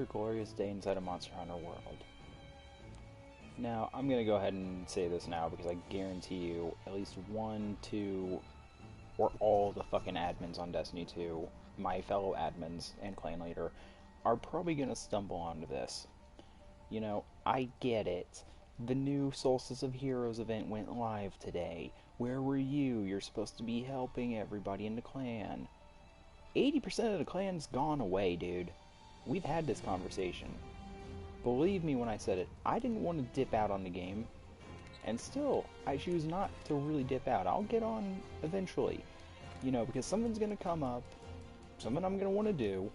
glorious day inside a Monster Hunter world. Now, I'm going to go ahead and say this now because I guarantee you at least one, two, or all the fucking admins on Destiny 2, my fellow admins and clan leader, are probably going to stumble onto this. You know, I get it. The new Solstice of Heroes event went live today. Where were you? You're supposed to be helping everybody in the clan. 80% of the clan's gone away, dude. We've had this conversation. Believe me when I said it, I didn't want to dip out on the game. And still, I choose not to really dip out. I'll get on eventually. You know, because something's going to come up. Something I'm going to want to do.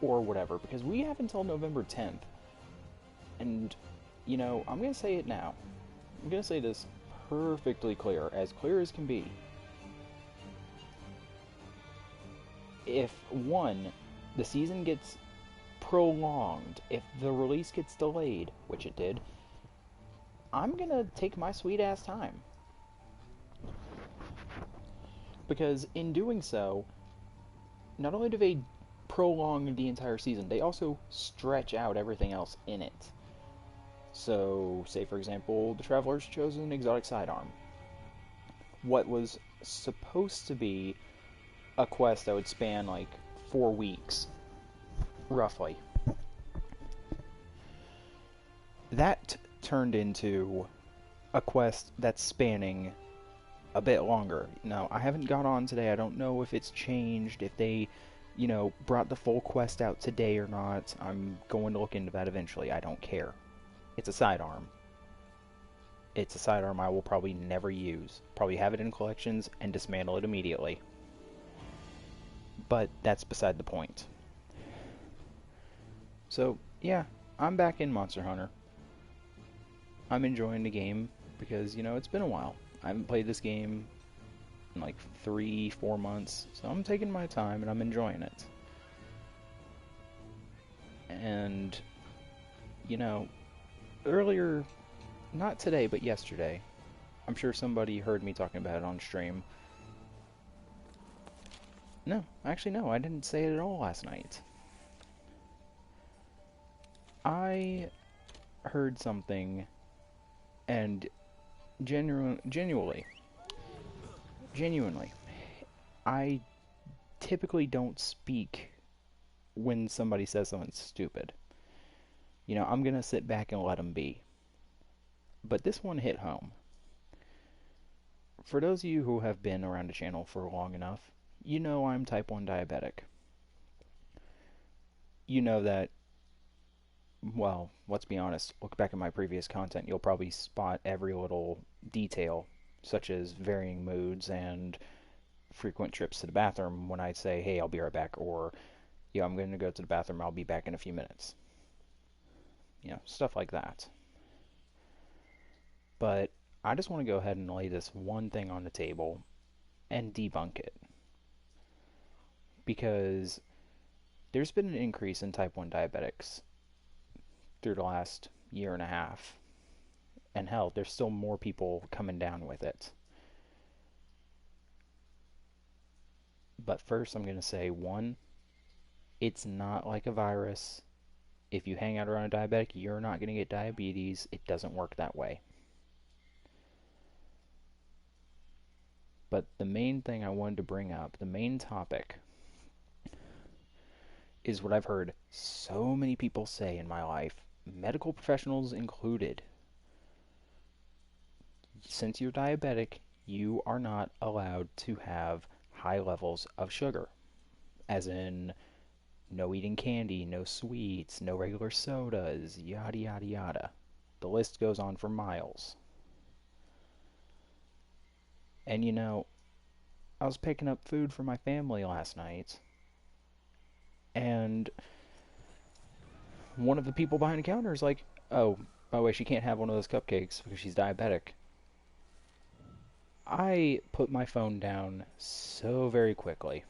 Or whatever. Because we have until November 10th. And, you know, I'm going to say it now. I'm going to say this perfectly clear as can be. If, one, the season gets prolonged, if the release gets delayed, which it did, I'm gonna take my sweet ass time. Because in doing so, not only do they prolong the entire season, they also stretch out everything else in it. So, say for example, the Traveler's Chosen Exotic Sidearm. What was supposed to be a quest that would span like 4 weeks, roughly. That turned into a quest that's spanning a bit longer. Now, I haven't got on today. I don't know if it's changed, if they, you know, brought the full quest out today or not. I'm going to look into that eventually. I don't care. It's a sidearm. It's a sidearm I will probably never use. Probably have it in collections and dismantle it immediately. But that's beside the point. So, yeah, I'm back in Monster Hunter. I'm enjoying the game because, you know, it's been a while. I haven't played this game in like 3-4 months, so I'm taking my time and I'm enjoying it. And, you know, earlier, not today, but yesterday, I'm sure somebody heard me talking about it on stream. No, actually no, I didn't say it at all last night. I heard something, and genuinely, I typically don't speak when somebody says something stupid. You know, I'm gonna sit back and let them be. But this one hit home. For those of you who have been around the channel for long enough, you know I'm type 1 diabetic. You know that, well, let's be honest, look back at my previous content, you'll probably spot every little detail, such as varying moods and frequent trips to the bathroom when I say, hey, I'll be right back, or, yeah, I'm going to go to the bathroom, I'll be back in a few minutes. You know, stuff like that. But I just want to go ahead and lay this one thing on the table and debunk it. Because there's been an increase in type 1 diabetics through the last year and a half. And hell, there's still more people coming down with it. But first I'm going to say, one, it's not like a virus. If you hang out around a diabetic, you're not going to get diabetes. It doesn't work that way. But the main thing I wanted to bring up, the main topic, is what I've heard so many people say in my life, medical professionals included. Since you're diabetic, you are not allowed to have high levels of sugar. As in, no eating candy, no sweets, no regular sodas, yada yada yada. The list goes on for miles. And you know, I was picking up food for my family last night, and one of the people behind the counter is like, oh, by the way, she can't have one of those cupcakes because she's diabetic. I put my phone down so very quickly.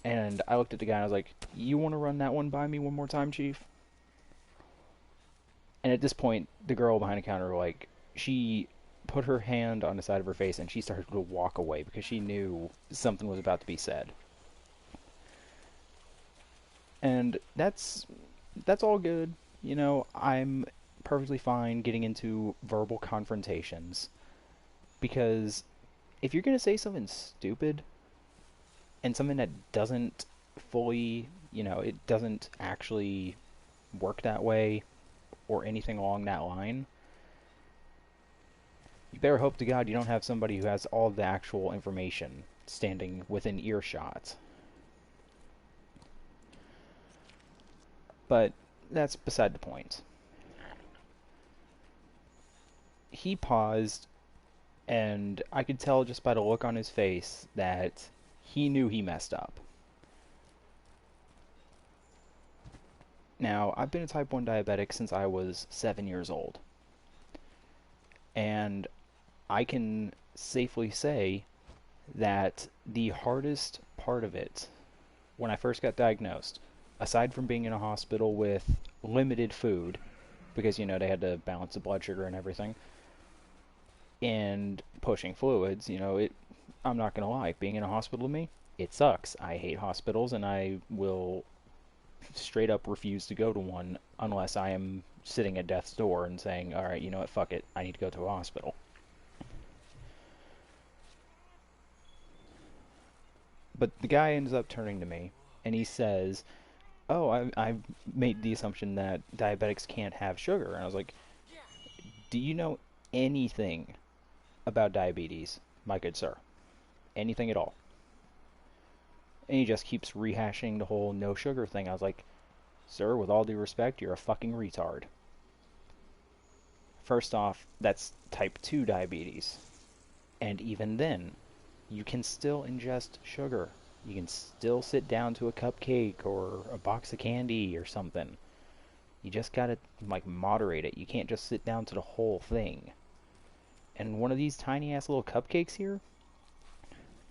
And I looked at the guy and I was like, you want to run that one by me one more time, Chief? And at this point, the girl behind the counter, like, she put her hand on the side of her face and she started to walk away because she knew something was about to be said. And that's all good. You know, I'm perfectly fine getting into verbal confrontations because if you're going to say something stupid and something that doesn't fully, it doesn't actually work that way or anything along that line, you better hope to God you don't have somebody who has all the actual information standing within earshot. But that's beside the point. He paused, and I could tell just by the look on his face that he knew he messed up. Now, I've been a type 1 diabetic since I was 7 years old. And I can safely say that the hardest part of it, when I first got diagnosed, aside from being in a hospital with limited food, because, they had to balance the blood sugar and everything, and pushing fluids, I'm not going to lie, being in a hospital to me, it sucks. I hate hospitals, and I will straight up refuse to go to one unless I am sitting at death's door and saying, all right, you know what, fuck it, I need to go to a hospital. But the guy ends up turning to me, and he says, oh, I've made the assumption that diabetics can't have sugar. And I was like, do you know anything about diabetes, my good sir? Anything at all? And he just keeps rehashing the whole no sugar thing. I was like, sir, with all due respect, you're a fucking retard. First off, that's type 2 diabetes. And even then, you can still ingest sugar. You can still sit down to a cupcake or a box of candy or something. You just gotta, moderate it. You can't just sit down to the whole thing. And one of these tiny ass little cupcakes here,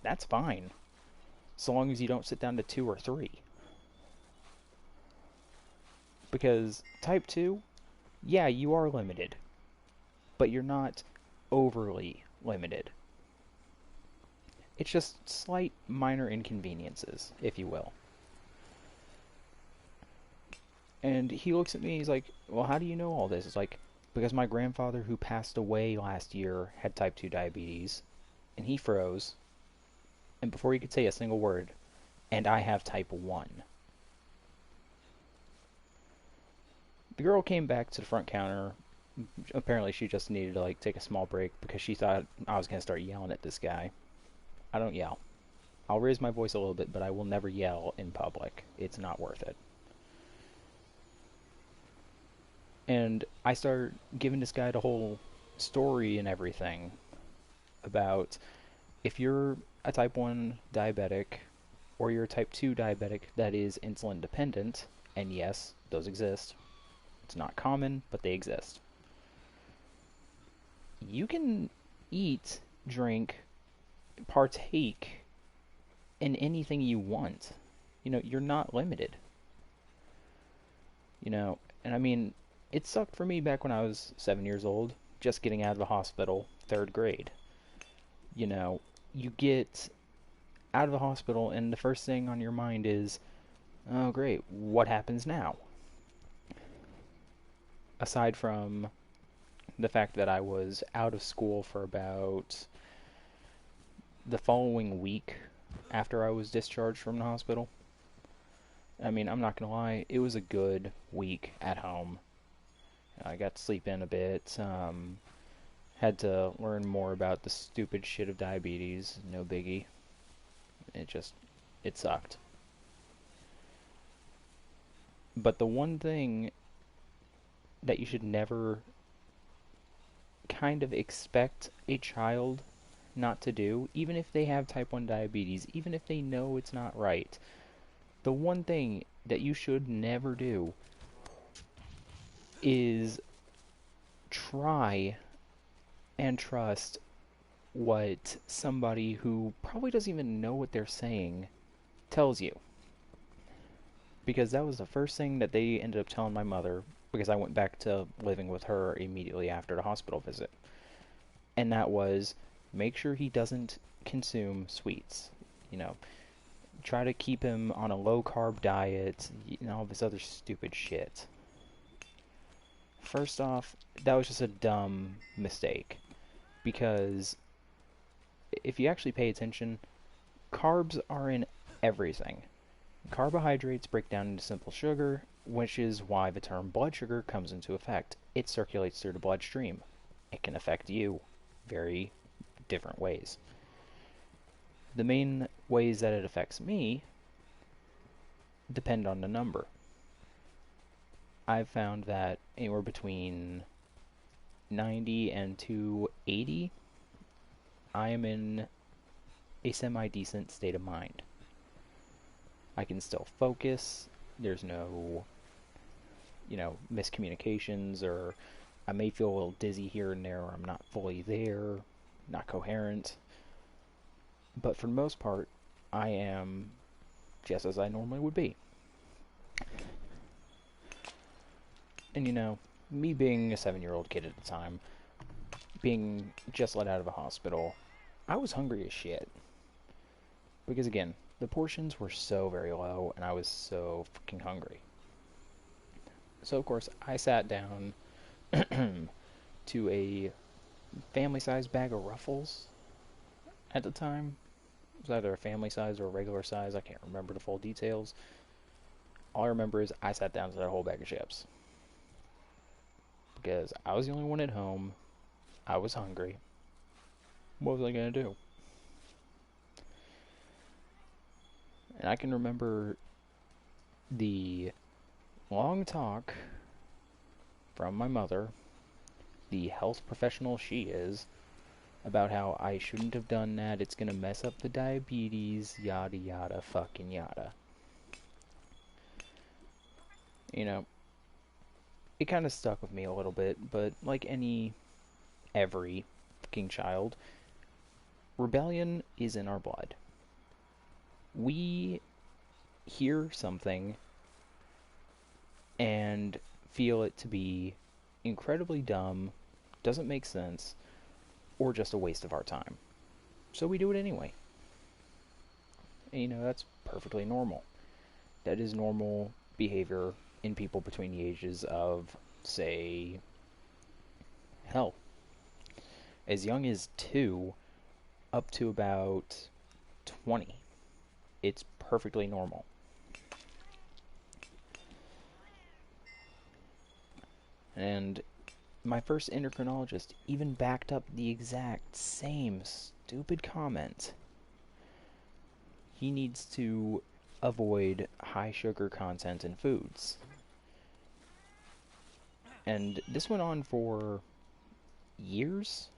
that's fine. So long as you don't sit down to 2 or 3. Because type 2, yeah, you are limited. But you're not overly limited. It's just slight minor inconveniences, if you will. And he looks at me, he's like, well, how do you know all this? It's like, because my grandfather who passed away last year had type 2 diabetes, and he froze, and before he could say a single word, and I have type 1. The girl came back to the front counter. Apparently she just needed to take a small break because she thought I was going to start yelling at this guy. I don't yell. I'll raise my voice a little bit, but I will never yell in public. It's not worth it. And I start giving this guy the whole story and everything about if you're a type 1 diabetic or you're a type 2 diabetic that is insulin dependent, and yes, those exist. It's not common, but they exist. You can eat, drink, partake in anything you want. You're not limited. And I mean, it sucked for me back when I was 7 years old, just getting out of the hospital, 3rd grade. You get out of the hospital and the first thing on your mind is, oh great, what happens now? Aside from the fact that I was out of school for about the following week after I was discharged from the hospital. I mean, I'm not gonna lie, it was a good week at home. I got to sleep in a bit, had to learn more about the stupid shit of diabetes, no biggie. It sucked. But the one thing that you should never kind of expect a child not to do, even if they have type 1 diabetes, even if they know it's not right, the one thing that you should never do is try and trust what somebody who probably doesn't even know what they're saying tells you. Because that was the first thing that they ended up telling my mother, because I went back to living with her immediately after the hospital visit. And that was, make sure he doesn't consume sweets. try to keep him on a low-carb diet, and all this other stupid shit. First off, that was just a dumb mistake, because if you actually pay attention, carbs are in everything. Carbohydrates break down into simple sugar, which is why the term blood sugar comes into effect. It circulates through the bloodstream. It can affect you very different ways. The main ways that it affects me depend on the number. I've found that anywhere between 90 and 280, I am in a semi-decent state of mind. I can still focus. There's no, miscommunications, or I may feel a little dizzy here and there, or I'm not fully there, not coherent. But for the most part, I am just as I normally would be. And me being a 7-year-old kid at the time, being just let out of a hospital, I was hungry as shit. Because again, the portions were so very low, and I was so fucking hungry. So of course, I sat down to a family-sized bag of Ruffles at the time. It was either a family size or a regular size. I can't remember the full details. All I remember is I sat down to that whole bag of chips. Because I was the only one at home. I was hungry. What was I going to do? And I can remember the long talk from my mother, the health professional she is, about how I shouldn't have done that, it's gonna mess up the diabetes, yada yada fucking yada. It kind of stuck with me a little bit, but like every fucking child, rebellion is in our blood. We hear something and feel it to be incredibly dumb, doesn't make sense, or just a waste of our time. So we do it anyway. And that's perfectly normal. That is normal behavior in people between the ages of, say, hell, as young as 2 up to about 20. It's perfectly normal. And my first endocrinologist even backed up the exact same stupid comment. He needs to avoid high sugar content in foods. And this went on for years.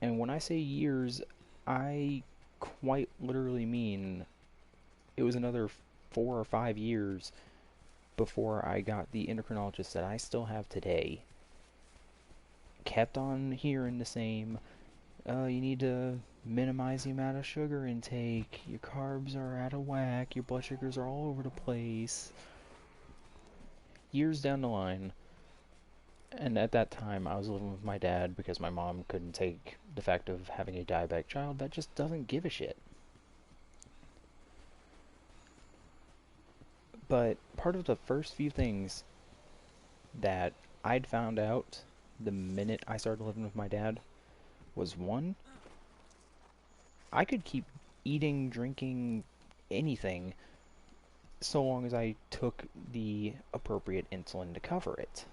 And when I say years, I quite literally mean it was another 4 or 5 years before I got the endocrinologist that I still have today. Kept on hearing the same, you need to minimize the amount of sugar intake, your carbs are out of whack, your blood sugars are all over the place. Years down the line, and at that time I was living with my dad because my mom couldn't take the fact of having a diabetic child that just doesn't give a shit. But part of the first few things that I'd found out the minute I started living with my dad was, one, I could keep eating, drinking, anything so long as I took the appropriate insulin to cover it.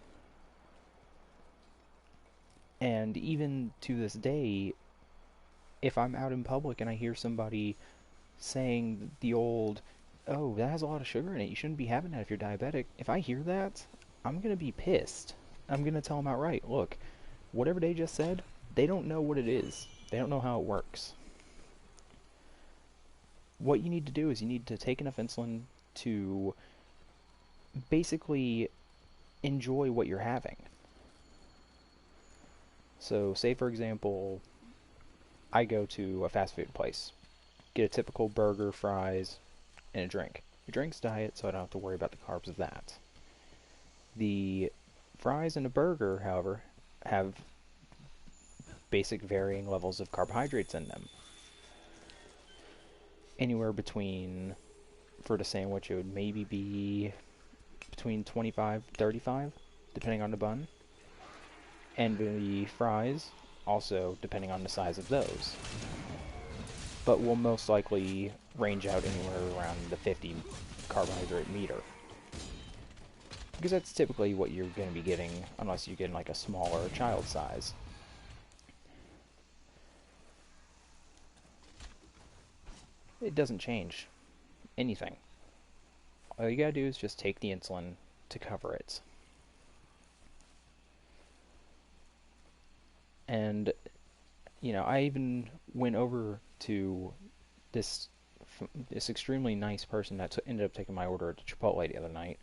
And even to this day, if I'm out in public and I hear somebody saying the old, oh, that has a lot of sugar in it, you shouldn't be having that if you're diabetic, if I hear that, I'm going to be pissed. I'm going to tell them outright, look, whatever they just said, they don't know what it is. They don't know how it works. What you need to do is you need to take enough insulin to basically enjoy what you're having. So, say for example, I go to a fast food place, get a typical burger, fries, and a drink. The drink's diet, so I don't have to worry about the carbs of that. The fries and the burger, however, have basic varying levels of carbohydrates in them. Anywhere between, for the sandwich, it would maybe be between 25 35, depending on the bun. And the fries, also depending on the size of those. But will most likely range out anywhere around the 50 carbohydrate meter. Because that's typically what you're going to be getting, unless you're getting like a smaller child size. It doesn't change anything. All you gotta do is just take the insulin to cover it. And, you know, I even went over to this extremely nice person that ended up taking my order at Chipotle the other night.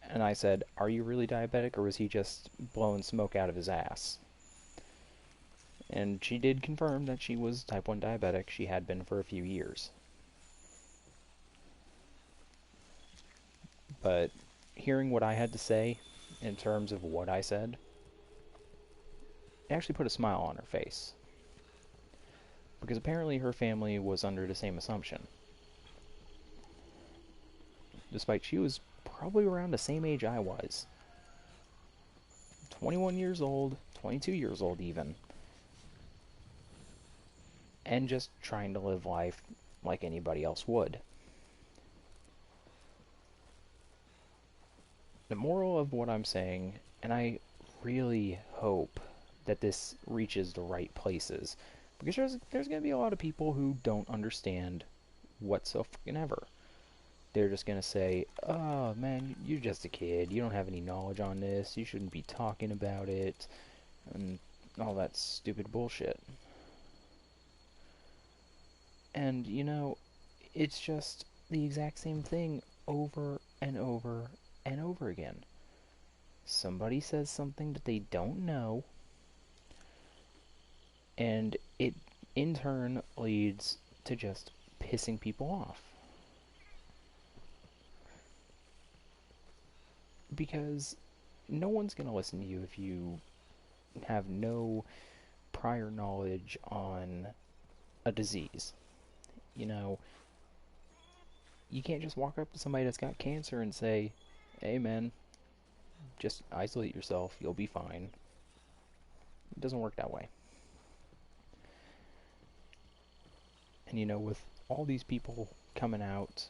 And I said, "Are you really diabetic, or was he just blowing smoke out of his ass?" And she did confirm that she was type 1 diabetic. She had been for a few years. But hearing what I had to say in terms of what I said, it actually put a smile on her face. Because apparently her family was under the same assumption. Despite she was probably around the same age I was. 21 years old, 22 years old even. And just trying to live life like anybody else would. The moral of what I'm saying, and I really hope that this reaches the right places, because there's going to be a lot of people who don't understand whatsoever. They're just going to say, "Oh man, you're just a kid, you don't have any knowledge on this, you shouldn't be talking about it," and all that stupid bullshit. And, you know, it's just the exact same thing over and over and over again. Somebody says something that they don't know, and it in turn leads to just pissing people off. Because no one's going to listen to you if you have no prior knowledge on a disease. You know, you can't just walk up to somebody that's got cancer and say, "Hey man, just isolate yourself, you'll be fine." It doesn't work that way. And you know, with all these people coming out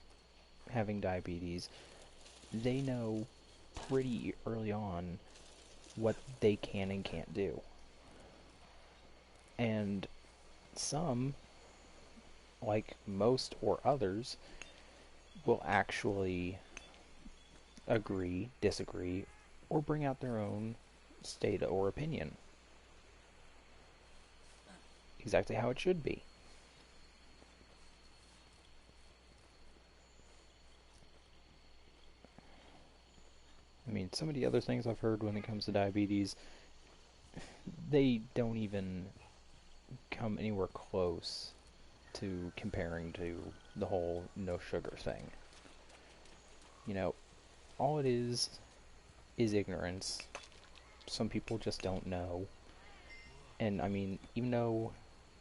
having diabetes, they know pretty early on what they can and can't do. And some, like most or others, will actually agree, disagree, or bring out their own state or opinion. Exactly how it should be. I mean, some of the other things I've heard when it comes to diabetes, they don't even come anywhere close to comparing to the whole no sugar thing. You know, all it is ignorance. Some people just don't know. And I mean, even though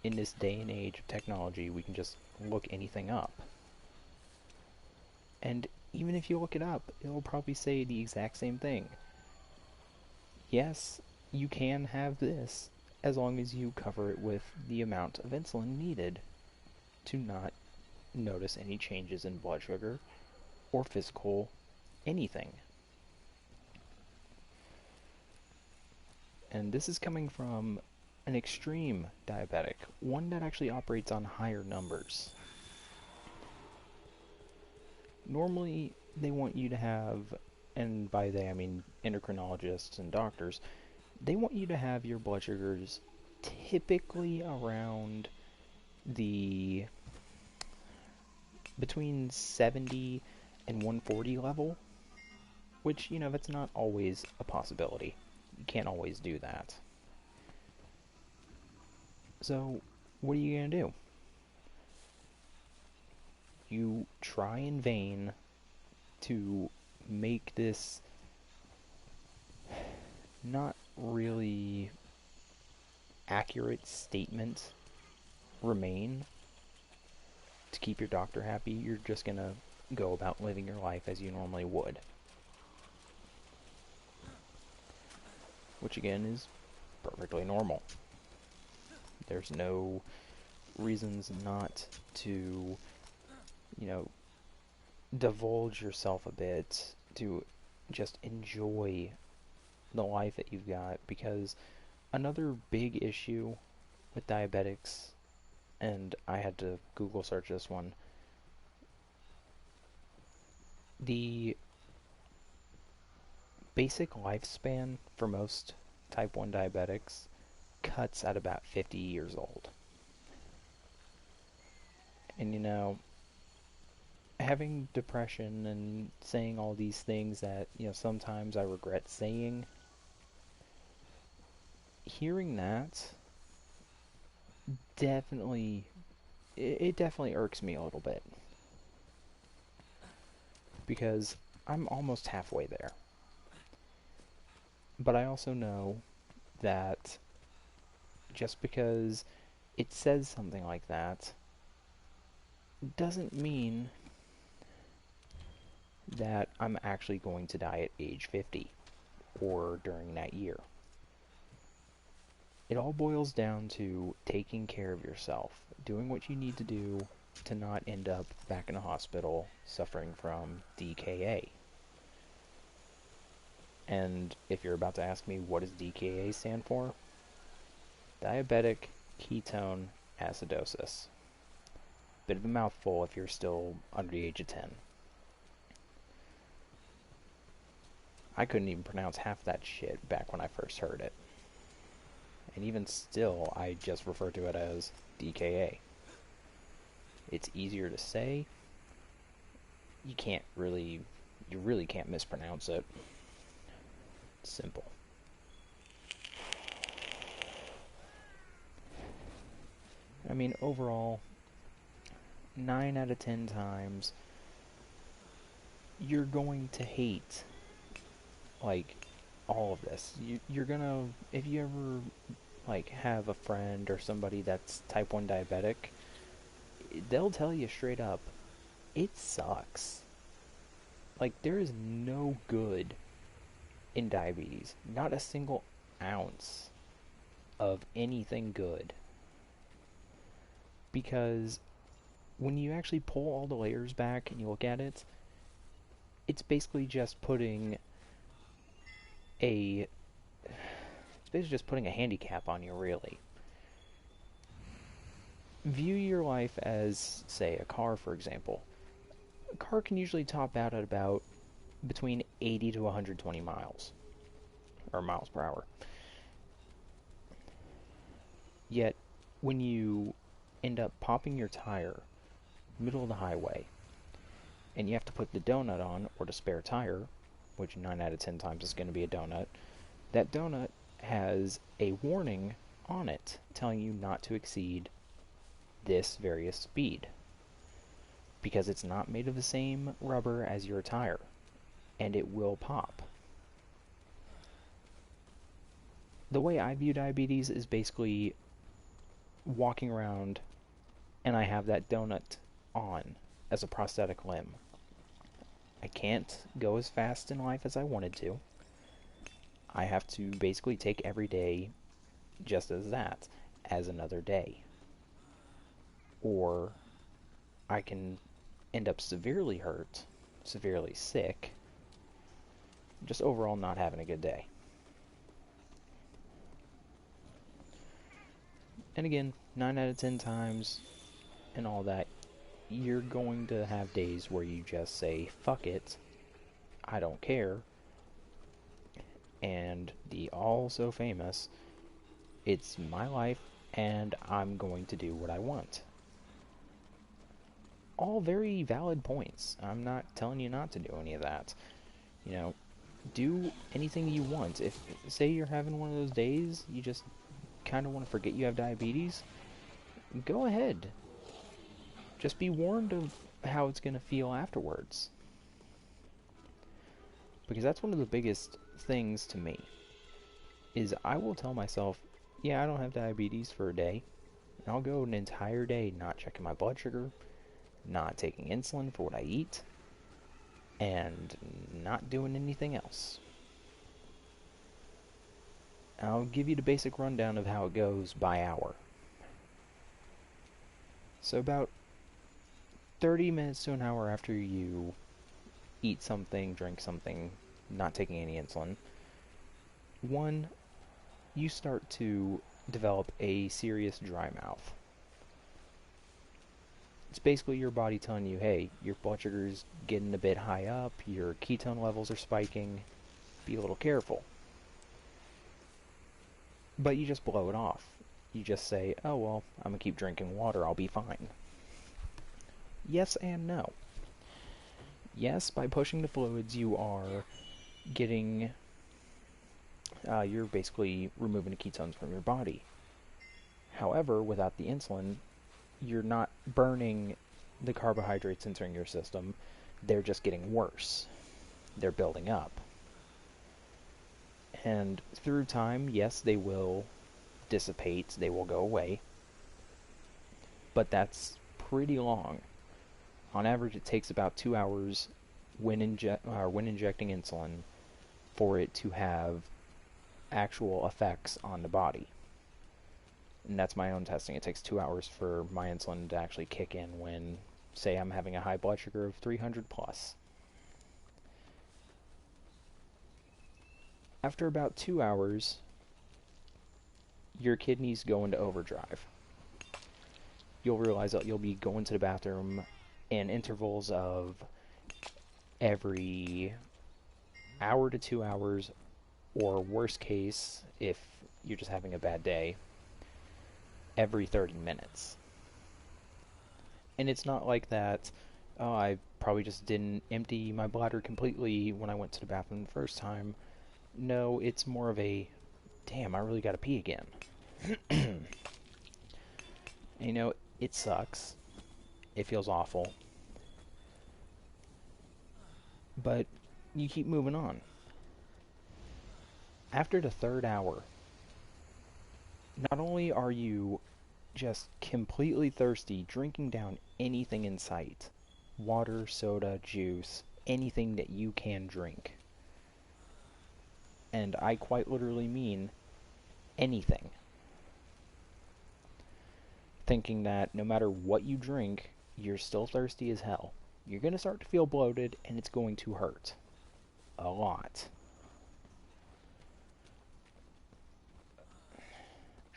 in this day and age of technology we can just look anything up, and even if you look it up, it'll probably say the exact same thing. Yes, you can have this as long as you cover it with the amount of insulin needed to not notice any changes in blood sugar or physical anything. And this is coming from an extreme diabetic, one that actually operates on higher numbers. Normally, they want you to have, and by they I mean endocrinologists and doctors, they want you to have your blood sugars typically around the between 70 and 140 level, which, you know, that's not always a possibility. You can't always do that. So, what are you going to do? You try in vain to make this not really accurate statements remain to keep your doctor happy, you're just gonna go about living your life as you normally would. Which again is perfectly normal. There's no reasons not to, you know, divulge yourself a bit, to just enjoy the life that you've got, because another big issue with diabetics, and I had to Google search this one, the basic lifespan for most type 1 diabetics cuts at about 50 years old. And you know, having depression and saying all these things that, you know, sometimes I regret saying, hearing that definitely, it definitely irks me a little bit. Because I'm almost halfway there. But I also know that just because it says something like that doesn't mean that I'm actually going to die at age 50 or during that year. It all boils down to taking care of yourself, doing what you need to do to not end up back in a hospital suffering from DKA. And if you're about to ask me what does DKA stand for, diabetic ketone acidosis. Bit of a mouthful if you're still under the age of 10. I couldn't even pronounce half that shit back when I first heard it. And even still, I just refer to it as DKA. It's easier to say. You really can't mispronounce it. It's simple. I mean, overall, 9 out of 10 times, you're going to hate, like, all of this. You're gonna, if you ever, like, have a friend or somebody that's type 1 diabetic, they'll tell you straight up, it sucks. Like, there is no good in diabetes. Not a single ounce of anything good. Because when you actually pull all the layers back and you look at it, it's basically just putting a handicap on you, really. View your life as, say, a car, for example. A car can usually top out at about between 80 to 120 miles, or miles per hour. Yet, when you end up popping your tire middle of the highway, and you have to put the donut on, or the spare tire, which 9 out of 10 times is going to be a donut, that donut has a warning on it telling you not to exceed this various speed, because it's not made of the same rubber as your tire, and it will pop. The way I view diabetes is basically walking around and I have that donut on as a prosthetic limb. I can't go as fast in life as I wanted to. I have to basically take every day just as that, as another day. Or I can end up severely hurt, severely sick, just overall not having a good day. And again, 9 out of 10 times and all that, you're going to have days where you just say, fuck it, I don't care. And the also famous, it's my life and I'm going to do what I want. All very valid points. I'm not telling you not to do any of that. You know, do anything you want. If, say you're having one of those days, you just kind of want to forget you have diabetes, go ahead. Just be warned of how it's going to feel afterwards. Because that's one of the biggest things to me, is I will tell myself, yeah, I don't have diabetes for a day. And I'll go an entire day not checking my blood sugar, not taking insulin for what I eat, and not doing anything else. I'll give you the basic rundown of how it goes by hour. So about 30 minutes to an hour after you eat something, drink something, not taking any insulin, one, you start to develop a serious dry mouth. It's basically your body telling you, hey, your blood sugar's getting a bit high up, your ketone levels are spiking, be a little careful. But you just blow it off. You just say, oh, well, I'm going to keep drinking water, I'll be fine. Yes and no. Yes, by pushing the fluids, you are getting, you're basically removing the ketones from your body. However, without the insulin, you're not burning the carbohydrates entering your system. They're just getting worse. They're building up. And through time, yes, they will dissipate, they will go away. But that's pretty long. On average, it takes about 2 hours when injecting insulin for it to have actual effects on the body. And that's my own testing. It takes 2 hours for my insulin to actually kick in when, say, I'm having a high blood sugar of 300 plus. After about 2 hours, your kidneys go into overdrive. You'll realize that you'll be going to the bathroom in intervals of every hour to 2 hours, or worst case, if you're just having a bad day, every 30 minutes. And it's not like that, oh, I probably just didn't empty my bladder completely when I went to the bathroom the first time. No, it's more of a, damn, I really gotta pee again. And, you know, it sucks. It feels awful. But you keep moving on. After the third hour, not only are you just completely thirsty, drinking down anything in sight, water, soda, juice, anything that you can drink. And I quite literally mean anything. Thinking that no matter what you drink, you're still thirsty as hell. You're going to start to feel bloated, and it's going to hurt. A lot.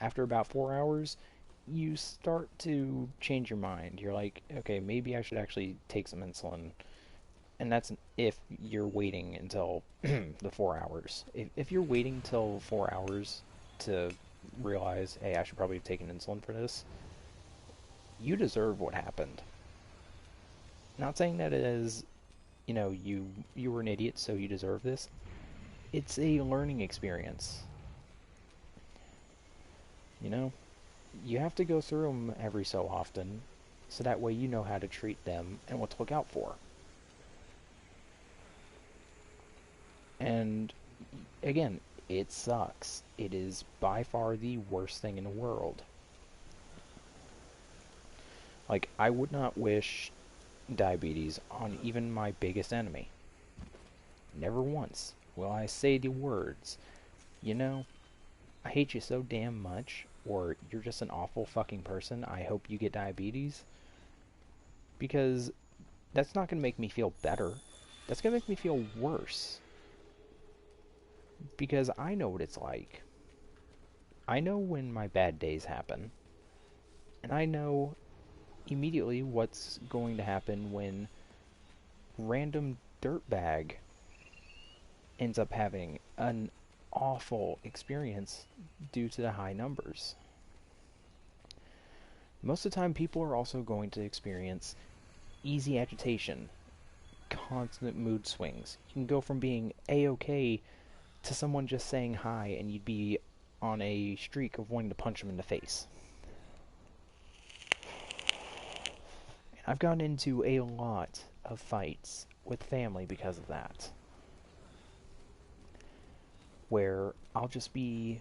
After about 4 hours, you start to change your mind. You're like, okay, maybe I should actually take some insulin. And that's if you're waiting until the 4 hours. If you're waiting till 4 hours to realize, hey, I should probably have taken insulin for this, you deserve what happened. Not saying that it is, you know, you were an idiot, so you deserve this. It's a learning experience. You know, you have to go through them every so often, so that way you know how to treat them and what to look out for. And again, it sucks. It is by far the worst thing in the world. Like, I would not wish diabetes on even my biggest enemy. Never once will I say the words, you know, I hate you so damn much, or you're just an awful fucking person, I hope you get diabetes. Because that's not going to make me feel better. That's going to make me feel worse. Because I know what it's like. I know when my bad days happen. And I know immediately what's going to happen when random dirtbag ends up having an awful experience due to the high numbers. Most of the time, people are also going to experience easy agitation, constant mood swings. You can go from being A-okay to someone just saying hi and you'd be on a streak of wanting to punch them in the face. I've gotten into a lot of fights with family because of that. Where I'll just be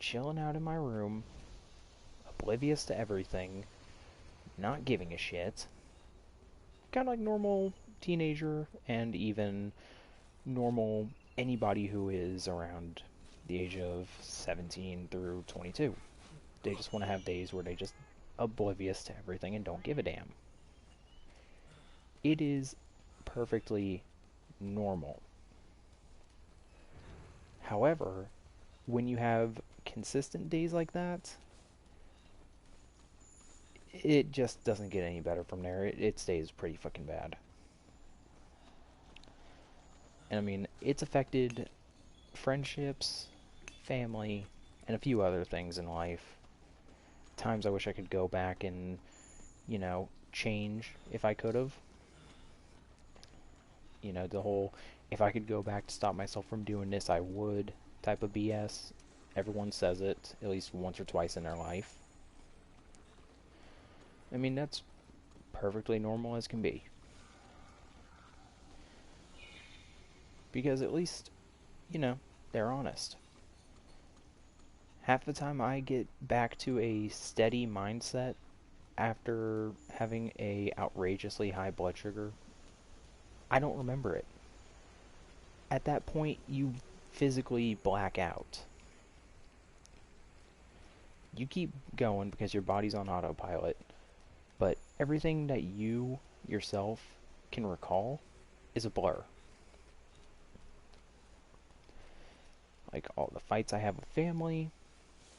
chilling out in my room, oblivious to everything, not giving a shit. Kind of like normal teenager, and even normal anybody who is around the age of 17 through 22. They just want to have days where they just oblivious to everything and don't give a damn. It is perfectly normal. However, when you have consistent days like that, it just doesn't get any better from there. It stays pretty fucking bad. And I mean, it's affected friendships, family, and a few other things in life. Times I wish I could go back and, you know, change if I could have. You know, the whole, if I could go back to stop myself from doing this, I would type of BS. Everyone says it at least once or twice in their life. I mean, that's perfectly normal as can be. Because at least, you know, they're honest. Half the time I get back to a steady mindset after having a outrageously high blood sugar, I don't remember it. At that point, you physically black out. You keep going because your body's on autopilot, but everything that you yourself can recall is a blur. Like all the fights I have with family,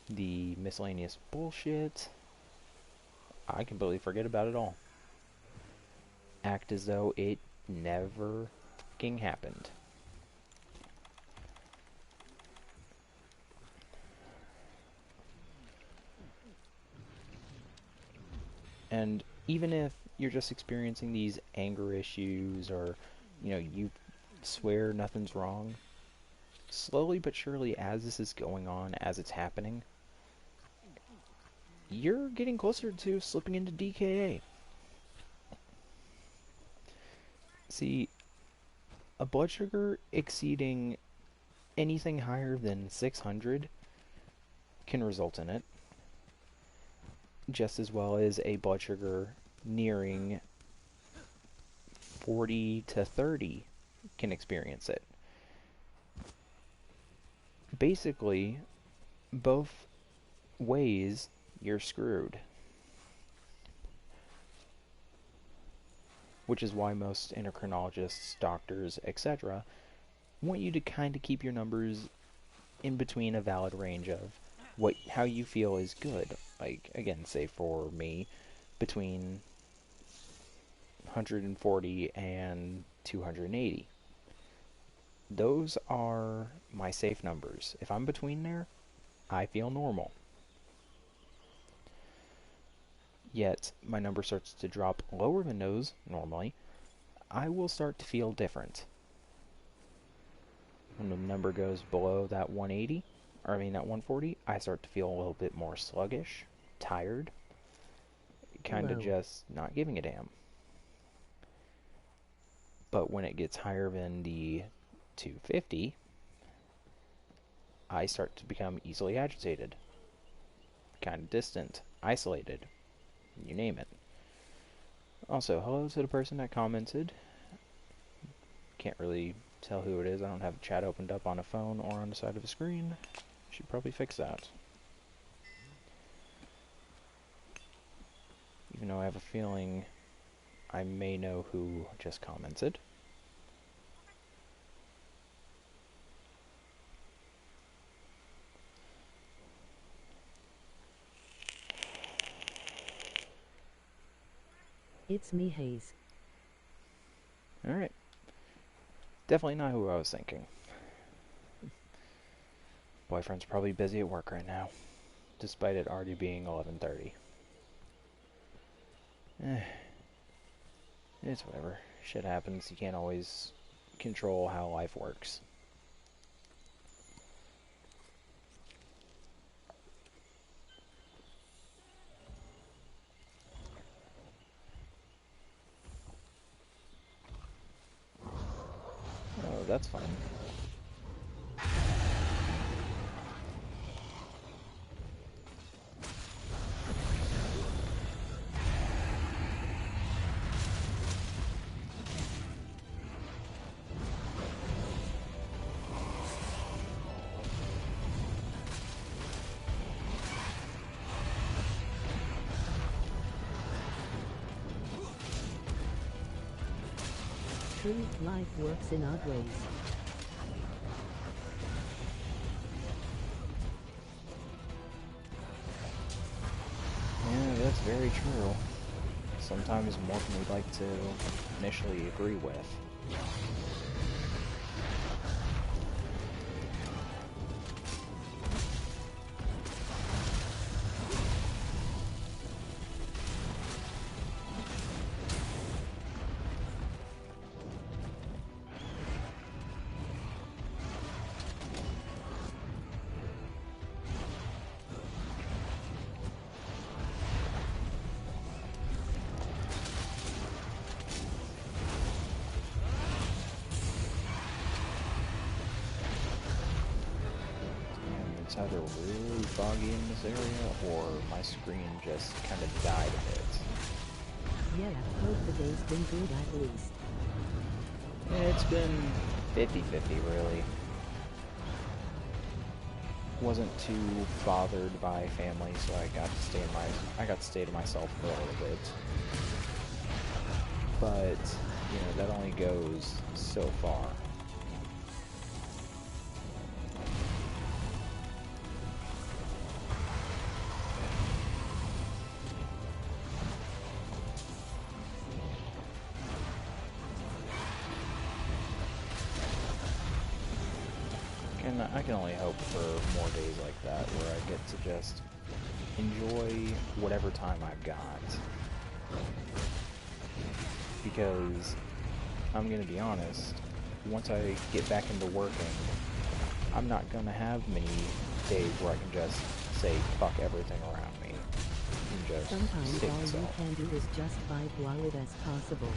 the miscellaneous bullshit, I completely forget about it all. Act as though it never fucking happened. And even if you're just experiencing these anger issues, or, you know, you swear nothing's wrong, slowly but surely as this is going on, as it's happening, you're getting closer to slipping into DKA. See, a blood sugar exceeding anything higher than 600 can result in it, just as well as a blood sugar nearing 40 to 30 can experience it. Basically, both ways, you're screwed. Which is why most endocrinologists, doctors, etc. want you to kind of keep your numbers in between a valid range of how you feel is good. Like, again, say for me, between 140 and 280. Those are my safe numbers. If I'm between there, I feel normal. Yet, my number starts to drop lower than those, normally, I will start to feel different. When the number goes below that 180, or I mean that 140, I start to feel a little bit more sluggish, tired, kind of just not giving a damn. But when it gets higher than the 250, I start to become easily agitated, kind of distant, isolated, you name it. Also, hello to the person that commented. Can't really tell who it is. I don't have a chat opened up on a phone or on the side of a screen. Should probably fix that. Even though I have a feeling I may know who just commented. It's me, Hayes. Alright. Definitely not who I was thinking. Boyfriend's probably busy at work right now, despite it already being 11:30. It's whatever. Shit happens. You can't always control how life works. Oh, that's fun. True, life works in odd ways. Yeah, that's very true. Sometimes more than we'd like to initially agree with. It's either really foggy in this area, or my screen just kind of died a bit. Yeah, hope the day's been good at least. It's been 50-50, really. Wasn't too bothered by family, so I got to stay to myself for a little bit. But, you know, that only goes so far. And I can only hope for more days like that, where I get to just enjoy whatever time I've got. Because, I'm gonna be honest, once I get back into working, I'm not gonna have many days where I can just say fuck everything around me and just Sometimes stay all you myself. can do is just vibe while it is possible.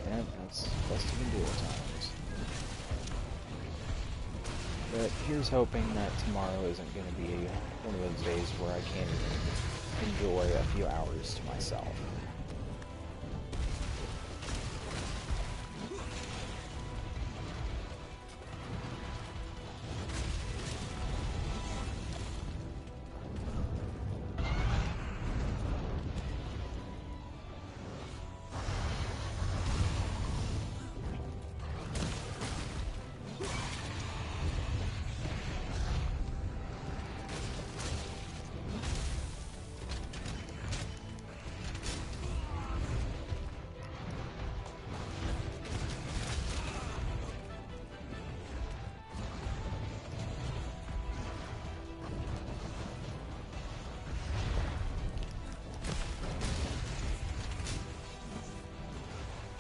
Yeah, that's best you can do at times. But here's hoping that tomorrow isn't going to be one of those days where I can't even enjoy a few hours to myself.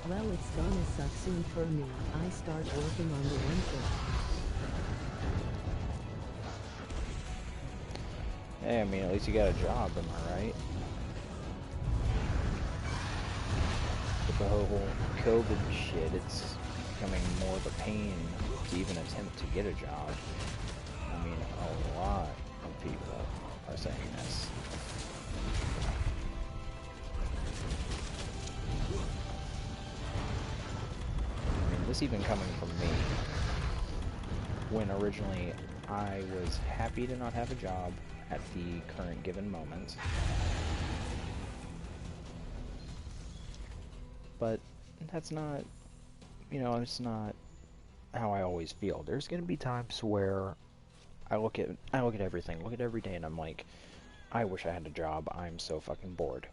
Well, it's gonna suck soon for me. I start working on the winter. Hey, I mean, at least you got a job, am I right? With the whole COVID shit, it's becoming more of a pain to even attempt to get a job. I mean, a lot of people are saying this. I mean, this even coming from me, when originally I was happy to not have a job at the current given moment. But that's not, you know, it's not how I always feel. There's gonna be times where I look at everything, look at every day, and I'm like, I wish I had a job. I'm so fucking bored.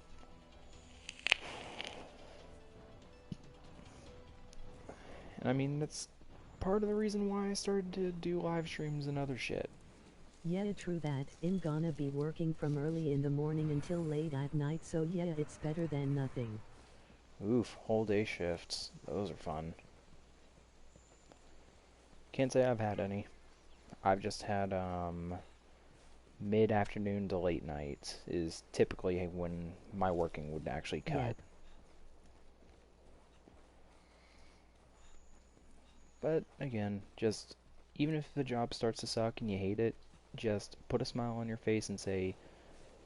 And I mean, that's part of the reason why I started to do live streams and other shit. Yeah, true that. I'm gonna be working from early in the morning until late at night, so yeah, it's better than nothing. Oof, whole day shifts. Those are fun. Can't say I've had any. I've just had, mid-afternoon to late night is typically when my working would actually cut. Yep. But again, just even if the job starts to suck and you hate it, just put a smile on your face and say,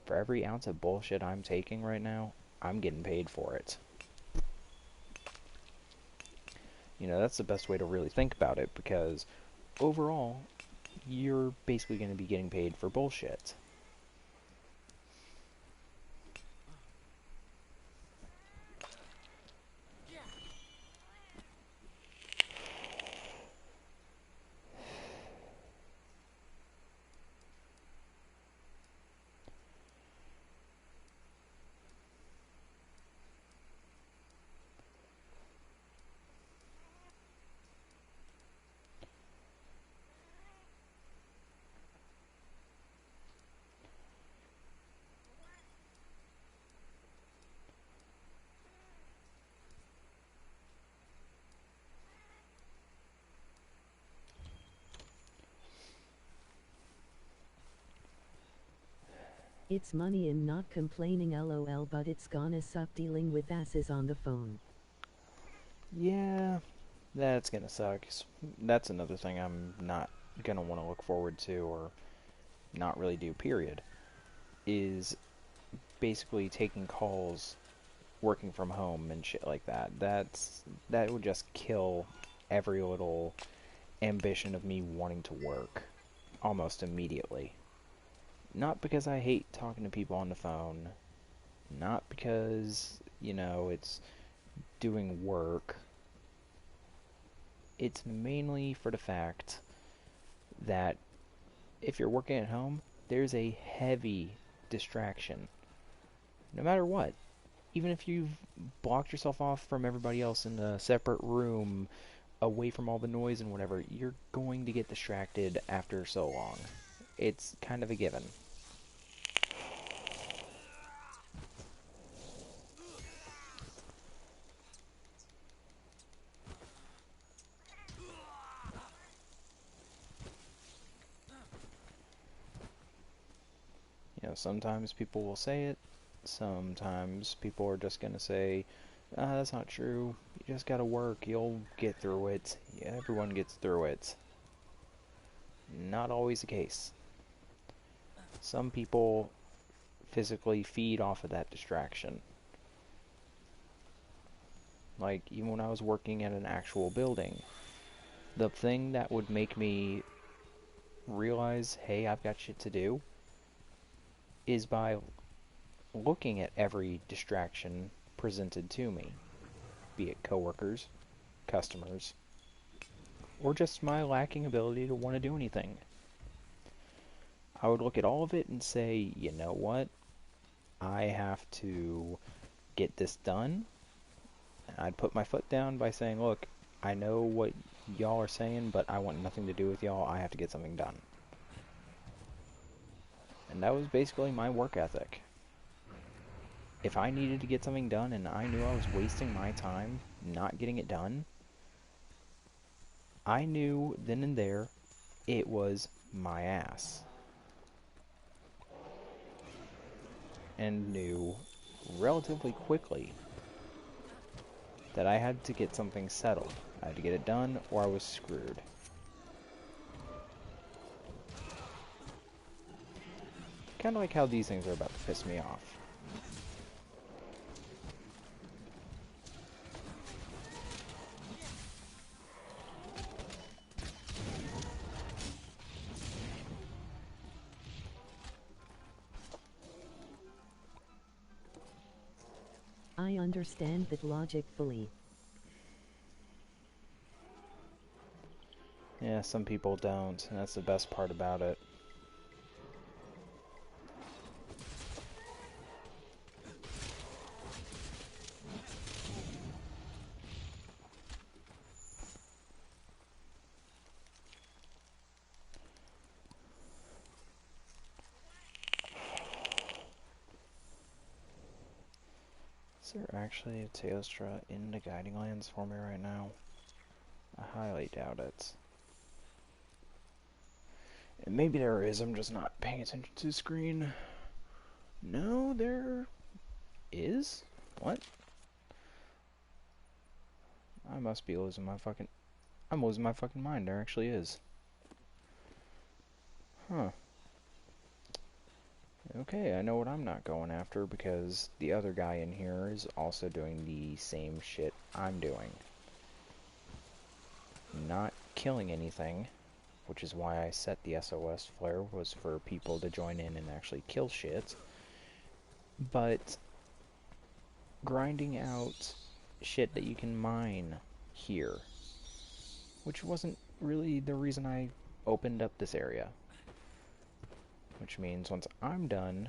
for every ounce of bullshit I'm taking right now, I'm getting paid for it. You know, that's the best way to really think about it, because overall, you're basically going to be getting paid for bullshit. It's money and not complaining lol, but it's gonna suck dealing with asses on the phone. Yeah, that's gonna suck. That's another thing I'm not gonna want to look forward to, or not really do, period, is basically taking calls working from home and shit like that. That would just kill every little ambition of me wanting to work almost immediately. Not because I hate talking to people on the phone, not because, it's doing work. It's mainly for the fact that if you're working at home, there's a heavy distraction. No matter what. Even if you've blocked yourself off from everybody else in a separate room, away from all the noise and whatever, you're going to get distracted after so long. It's kind of a given. Sometimes people will say it, sometimes people are just going to say, that's not true, you just gotta work, you'll get through it, yeah, everyone gets through it. Not always the case. Some people physically feed off of that distraction. Like, even when I was working at an actual building, the thing that would make me realize, hey, I've got shit to do, is by looking at every distraction presented to me, be it coworkers, customers, or just my lacking ability to want to do anything. I would look at all of it and say, you know what? I have to get this done. And I'd put my foot down by saying, look, I know what y'all are saying, but I want nothing to do with y'all. I have to get something done. And that was basically my work ethic. If I needed to get something done and I knew I was wasting my time not getting it done, I knew then and there it was my ass. And knew relatively quickly that I had to get something settled. I had to get it done or I was screwed. Kind of like how these things are about to piss me off. I understand that logic fully. Yeah, some people don't, and that's the best part about it. Is there actually a Teostra in the Guiding Lands for me right now? I highly doubt it. And maybe there is, I'm just not paying attention to the screen. No, there is? What? I must be losing my fucking... I'm losing my fucking mind, there actually is. Huh. Okay, I know what I'm not going after, because the other guy in here is also doing the same shit I'm doing. Not killing anything, which is why I set the SOS flare, was for people to join in and actually kill shit. But grinding out shit that you can mine here, which wasn't really the reason I opened up this area. Which means once I'm done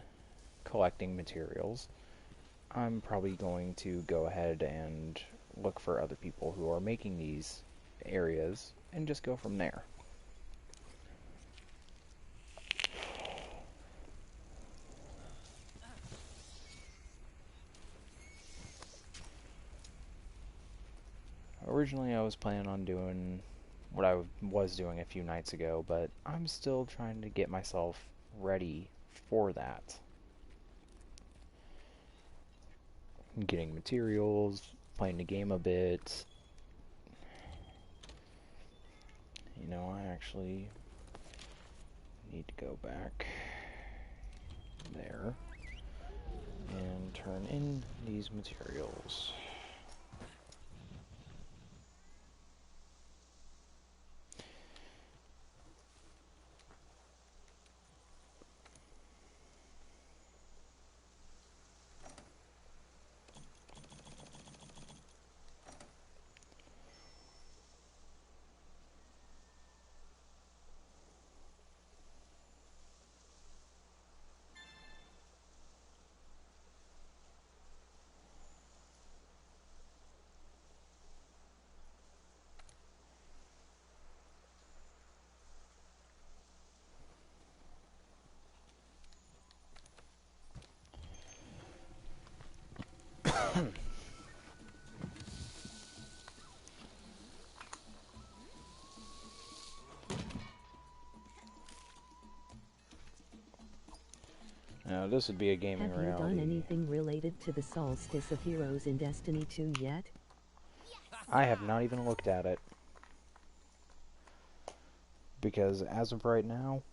collecting materials, I'm probably going to go ahead and look for other people who are making these areas and just go from there. Originally I was planning on doing what I was doing a few nights ago, but I'm still trying to get myself ready for that. getting materials, playing the game a bit. You know, I actually need to go back there and turn in these materials. Now, this would be a gaming Have you reality. done anything related to the Solstice of Heroes in Destiny 2 yet? I have not even looked at it. Because as of right now,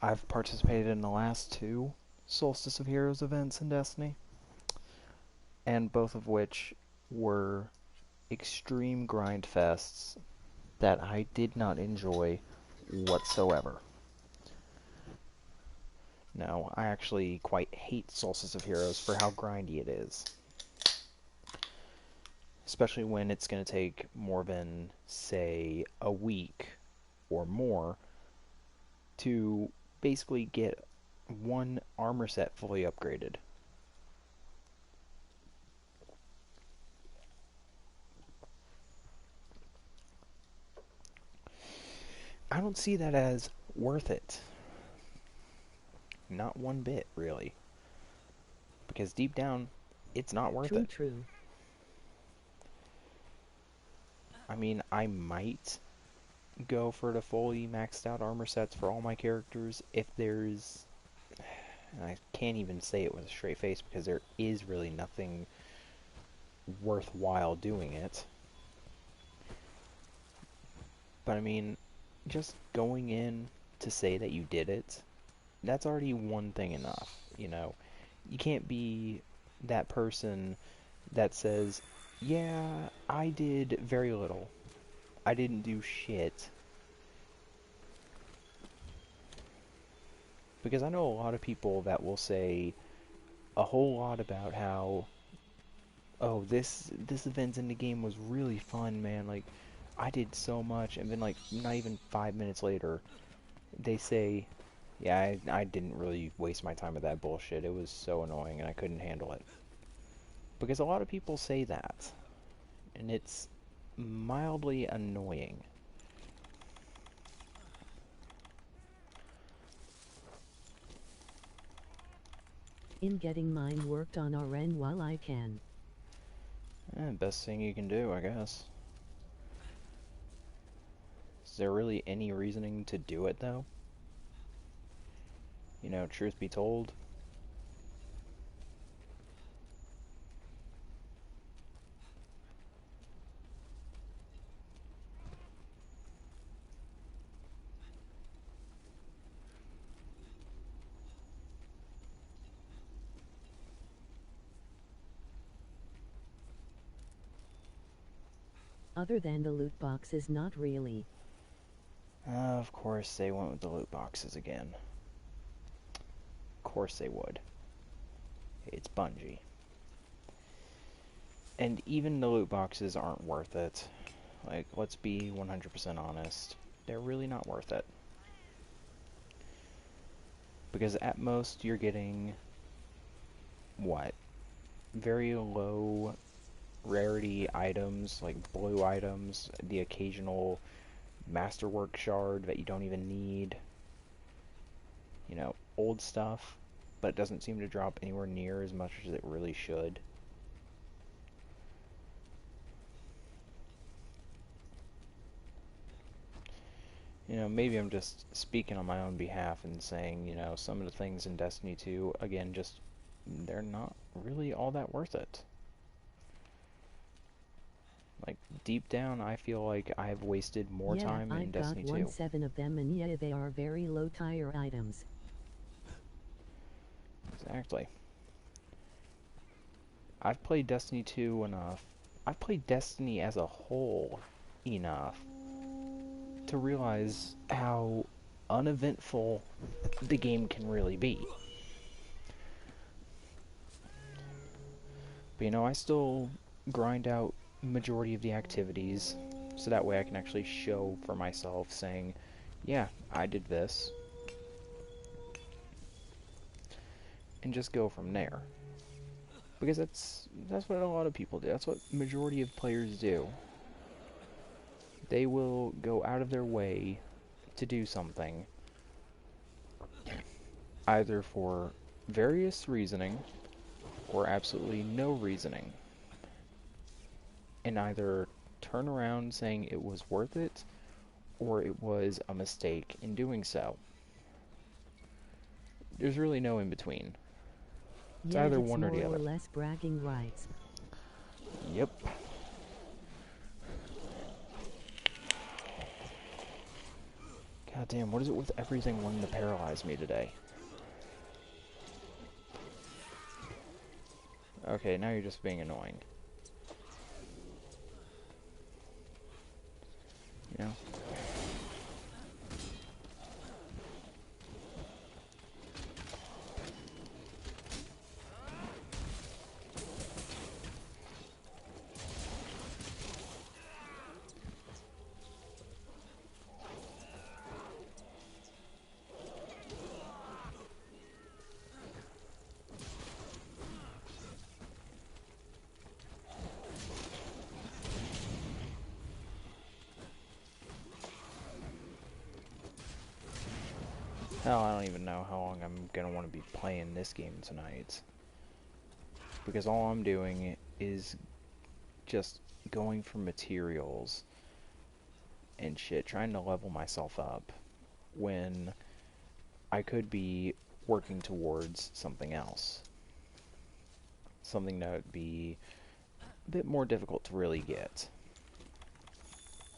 I've participated in the last 2 Solstice of Heroes events in Destiny. And both of which were extreme grind fests that I did not enjoy whatsoever. No, I actually quite hate Solstice of Heroes for how grindy it is. Especially when it's going to take more than, say, a week or more to basically get one armor set fully upgraded. I don't see that as worth it. Not one bit, really. Because deep down, it's not worth it. True. I mean, I might go for the fully maxed out armor sets for all my characters if there's... And I can't even say it with a straight face because there is really nothing worthwhile doing it. But I mean, just going in to say that you did it, that's already one thing enough, you know? You can't be that person that says, yeah, I did very little. I didn't do shit. Because I know a lot of people that will say a whole lot about how, oh, this event in the game was really fun, man, like, I did so much, and then, like, not even 5 minutes later, they say, yeah, I didn't really waste my time with that bullshit, it was so annoying, and I couldn't handle it. Because a lot of people say that, and it's mildly annoying. In getting mine worked on RN while I can. Best thing you can do, I guess. Is there really any reasoning to do it, though? You know, truth be told. Other than the loot boxes, not really. Of course they went with the loot boxes again. Of course they would. It's Bungie. And even the loot boxes aren't worth it. Like, let's be 100% honest. They're really not worth it. Because at most you're getting, what? Very low rarity items, like blue items, the occasional masterwork shard that you don't even need. You know, old stuff, but it doesn't seem to drop anywhere near as much as it really should. You know, maybe I'm just speaking on my own behalf and saying, you know, some of the things in Destiny 2, again, just, they're not really all that worth it. deep down, I feel like I've wasted more Yeah, time in I've got Destiny 2. 7 of them, and yeah, they are very low tier items. Exactly. I've played Destiny 2 enough. I've played Destiny as a whole enough to realize how uneventful the game can really be. But you know, I still grind out majority of the activities so that way I can actually show for myself saying, yeah, I did this, and just go from there. Because that's what a lot of people do. That's what majority of players do. They will go out of their way to do something either for various reasoning or absolutely no reasoning, and either turn around saying it was worth it or it was a mistake in doing so. There's really no in between. It's Yeah, either that's one or the more or other. less bragging rights. Yep. God damn, what is it with everything wanting to paralyze me today? Okay, now you're just being annoying. You know? Hell, I don't even know how long I'm gonna want to be playing this game tonight. Because all I'm doing is just going for materials and shit, trying to level myself up when I could be working towards something else. Something that would be a bit more difficult to really get.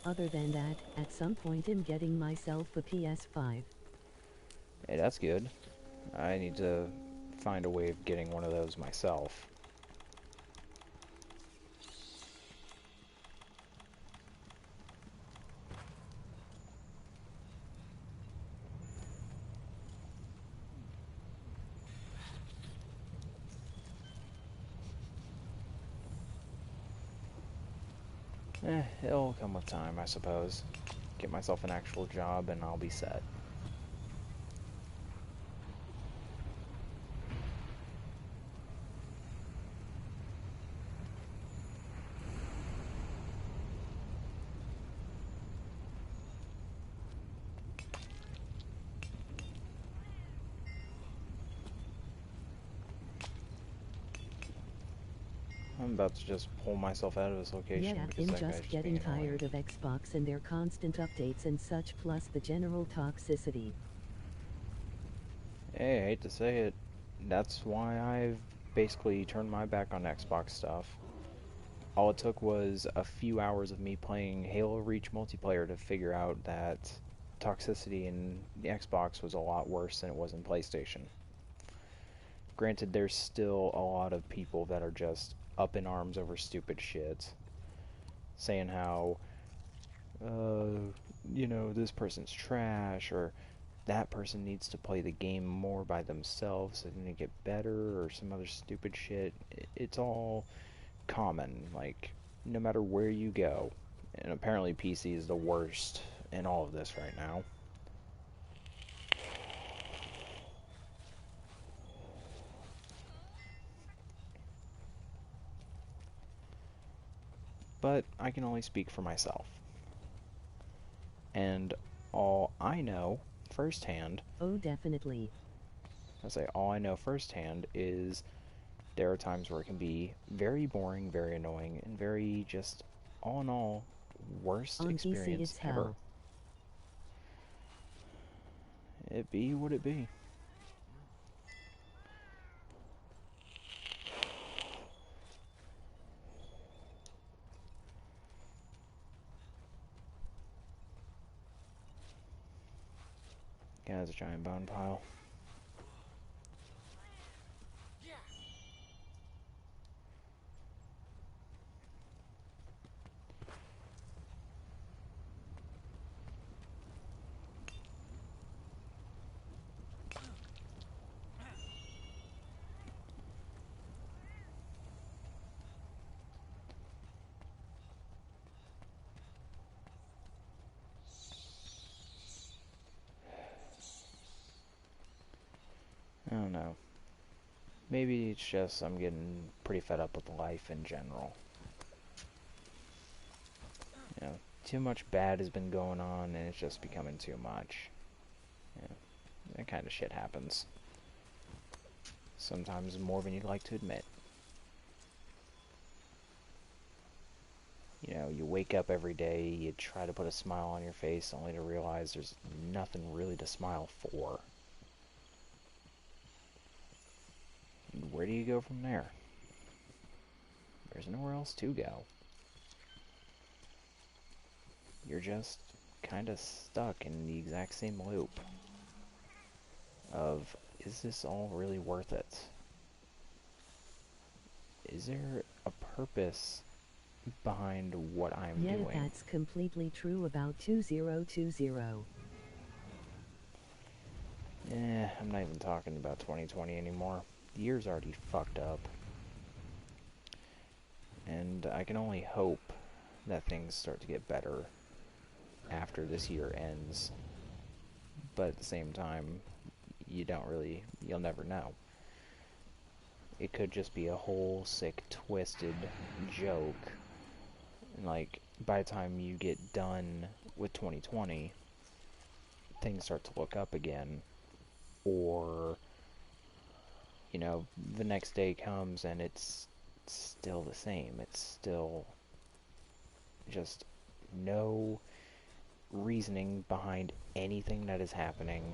Other than that, at some point I'm getting myself a PS5. Hey, that's good. I need to find a way of getting one of those myself. It'll come with time, I suppose. Get myself an actual job and I'll be set. I'm about to just pull myself out of this location Yeah, because I'm that guy's just just getting being annoying. tired of Xbox and their constant updates and such, plus the general toxicity. Hey, I hate to say it, that's why I've basically turned my back on Xbox stuff. All it took was a few hours of me playing Halo Reach multiplayer to figure out that toxicity in the Xbox was a lot worse than it was in PlayStation. Granted, there's still a lot of people that are just up in arms over stupid shit, saying how, you know, this person's trash, or that person needs to play the game more by themselves so they can get better, or some other stupid shit. It's all common, like, no matter where you go. And apparently PC is the worst in all of this right now. But I can only speak for myself. And all I know firsthand, Oh, definitely. I say all I know firsthand is there are times where it can be very boring, very annoying, and very just, all in all, worst On PC experience it's ever. hell. It be what it be. Yeah, there's a giant bone pile. I don't know. Maybe it's just I'm getting pretty fed up with life in general. You know, too much bad has been going on and it's just becoming too much. You know, that kind of shit happens. Sometimes more than you'd like to admit. You know, you wake up every day, you try to put a smile on your face only to realize there's nothing really to smile for. And where do you go from there? There's nowhere else to go. You're just kind of stuck in the exact same loop of, is this all really worth it? Is there a purpose behind what I'm doing? Yeah, that's completely true about 2020. I'm not even talking about 2020 anymore. The year's already fucked up. And I can only hope that things start to get better after this year ends. But at the same time, you'll never know. It could just be a whole sick, twisted joke. And like, by the time you get done with 2020, things start to look up again. Or, you know, the next day comes and it's still the same. It's still just no reasoning behind anything that is happening.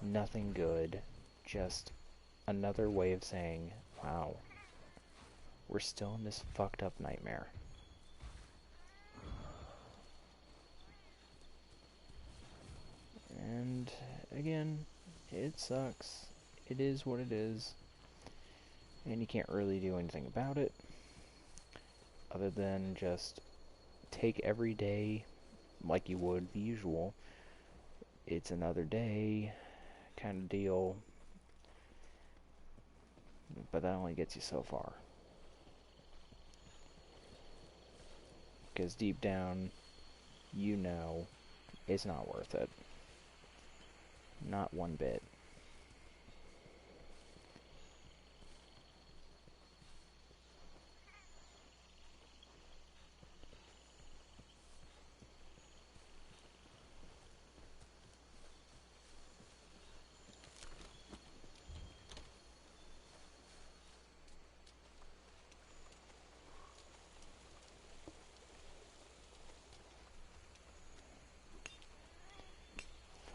Nothing good. Just another way of saying, wow, we're still in this fucked up nightmare. And again, it sucks. It is what it is. And you can't really do anything about it other than just take every day like you would the usual. It's another day kind of deal. But that only gets you so far. Because deep down, you know it's not worth it. Not one bit.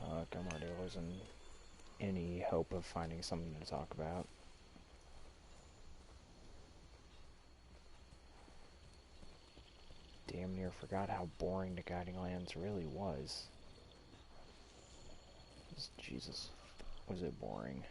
Fuck, I'm already losing any hope of finding something to talk about. Damn near forgot how boring the Guiding Lands really was. Jesus, was it boring.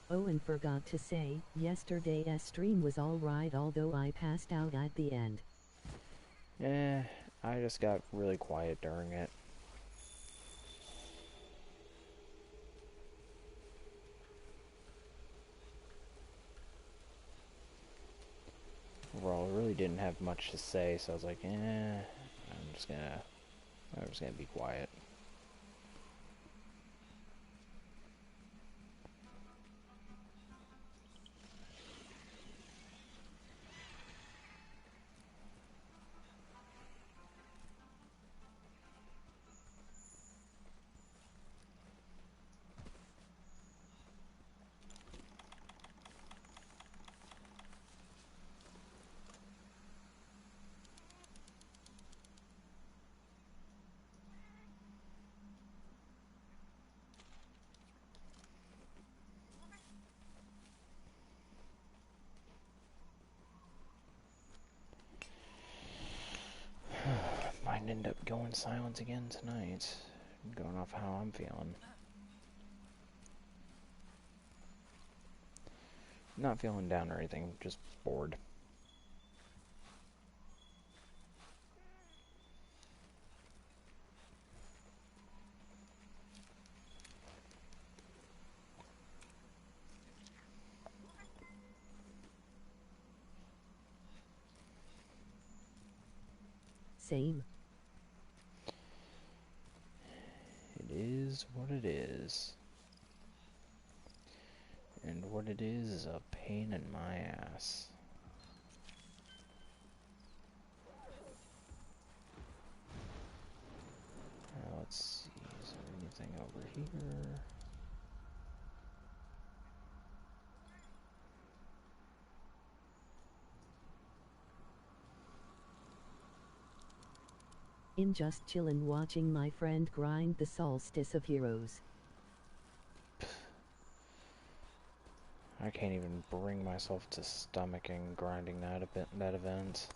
Oh, and forgot to say, yesterday's stream was alright, although I passed out at the end. I just got really quiet during it. Overall, I really didn't have much to say, so I was like, I'm just gonna I'm just gonna be quiet. Might end up going silent again tonight, going off how I'm feeling. Not feeling down or anything, just bored. Same. It is what it is. And what it is a pain in my ass. Let's see, is there anything over here? I'm just chillin' watching my friend grind the Solstice of Heroes. I can't even bring myself to stomaching grinding that event.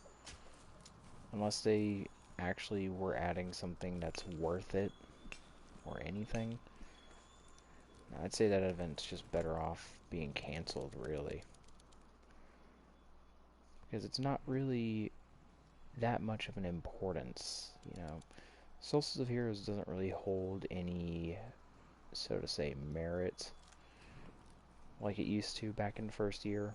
Unless they actually were adding something that's worth it, or anything. I'd say that event's just better off being cancelled, really. Because it's not really that much of an importance, you know. Solstice of Heroes doesn't really hold any, so to say, merit like it used to back in the first year.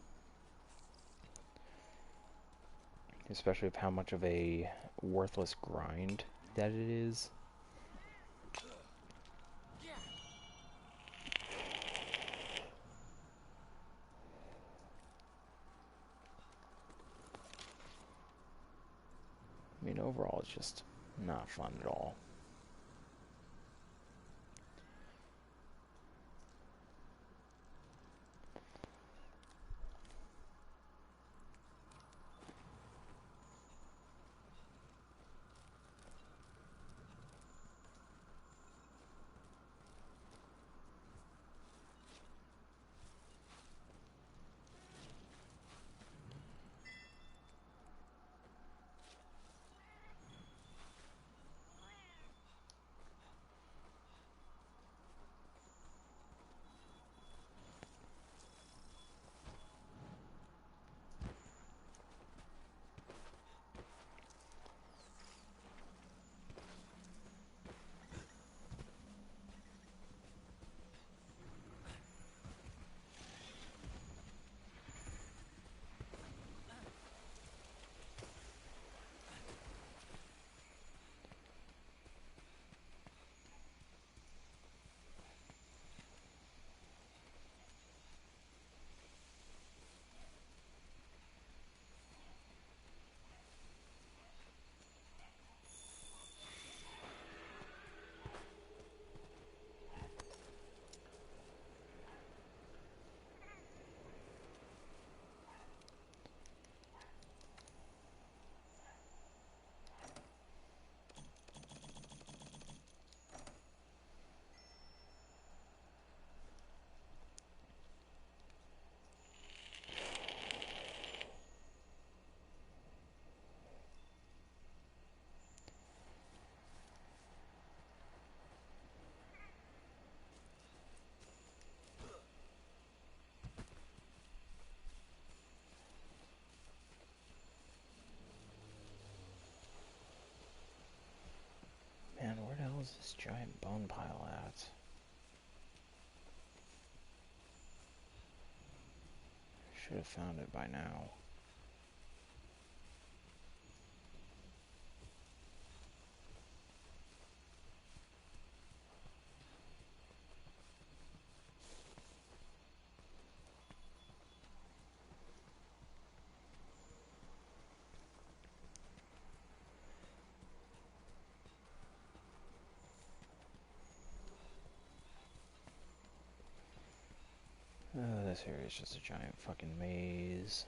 Especially with how much of a worthless grind that it is. I mean, overall, it's just not fun at all. Man, where the hell is this giant bone pile at? Should have found it by now. this area is just a giant fucking maze.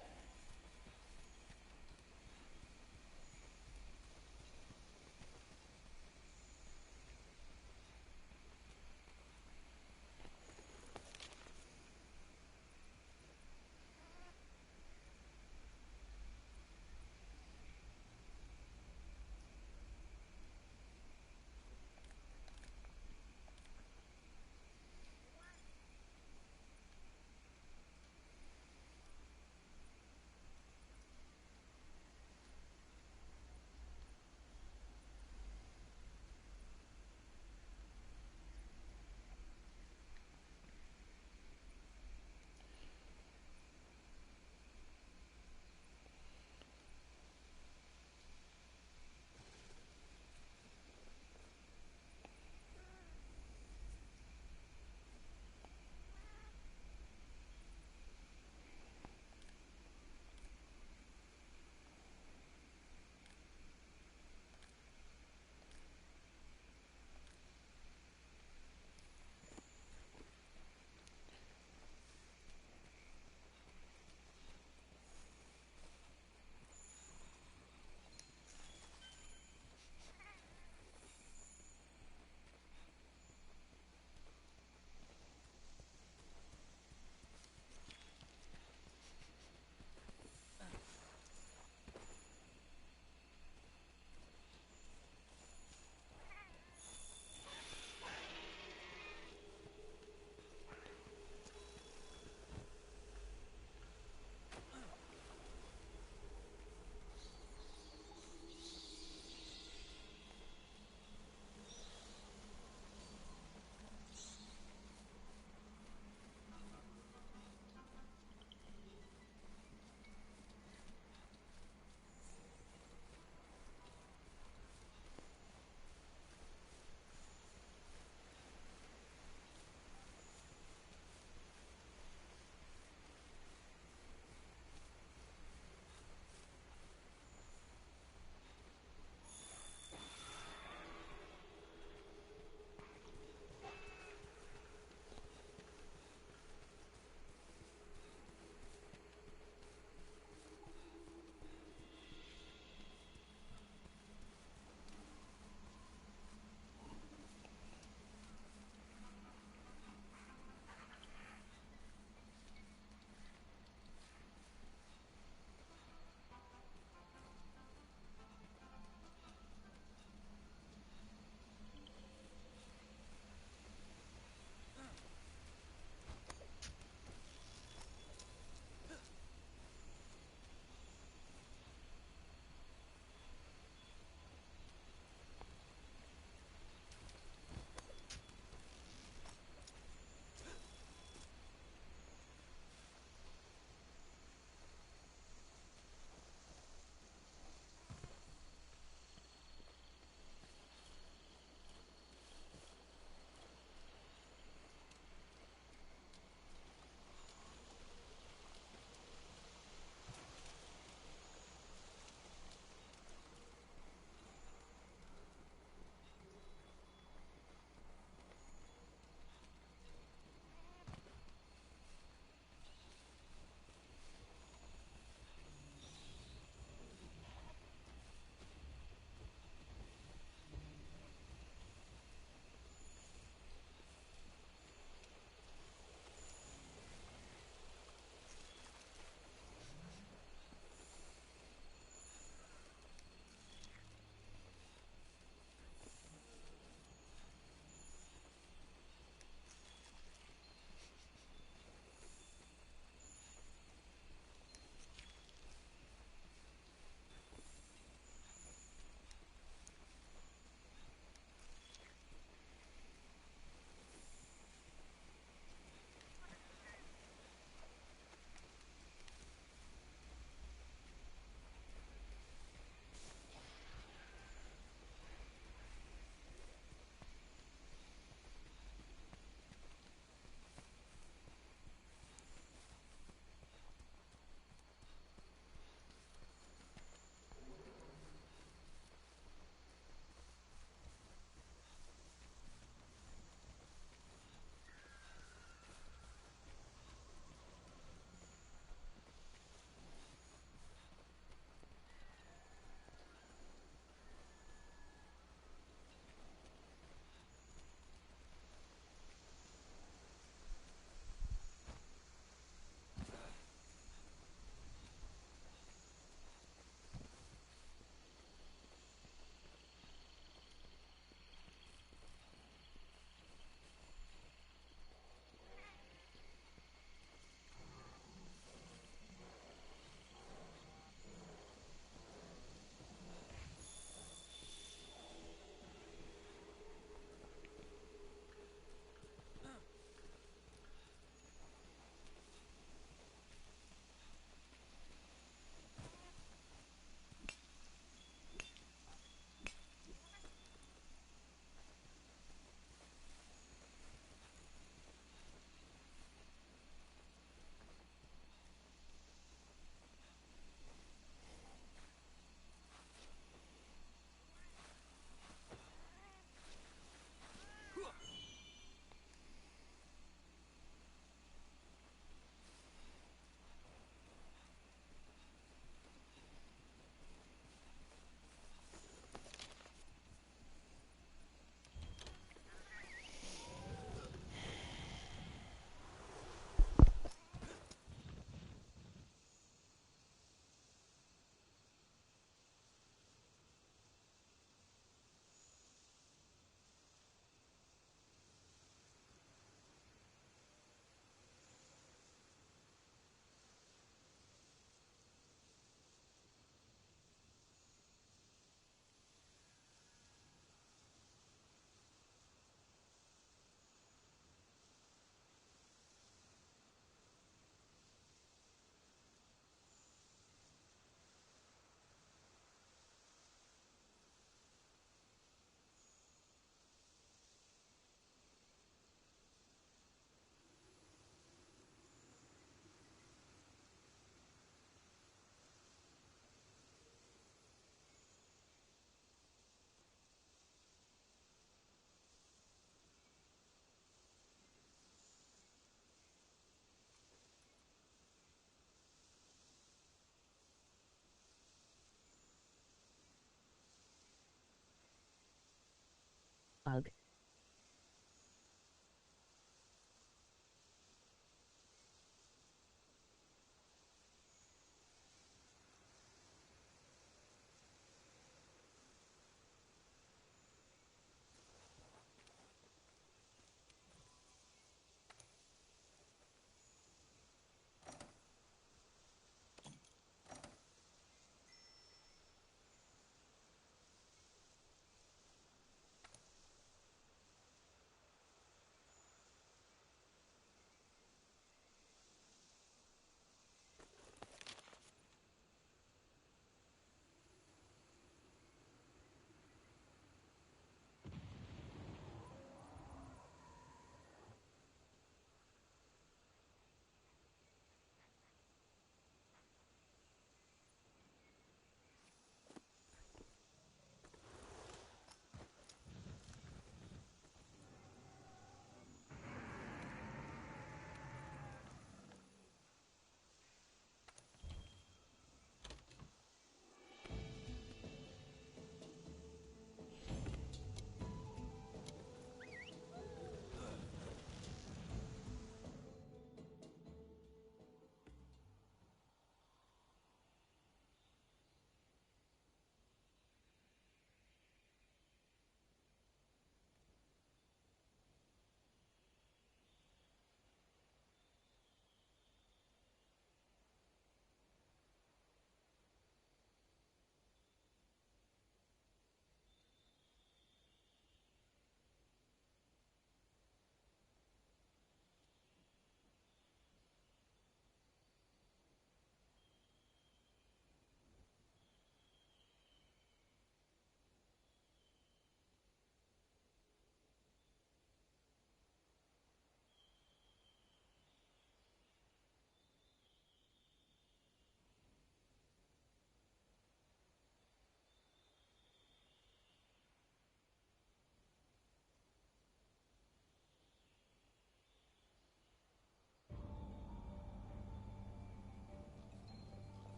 Ugh.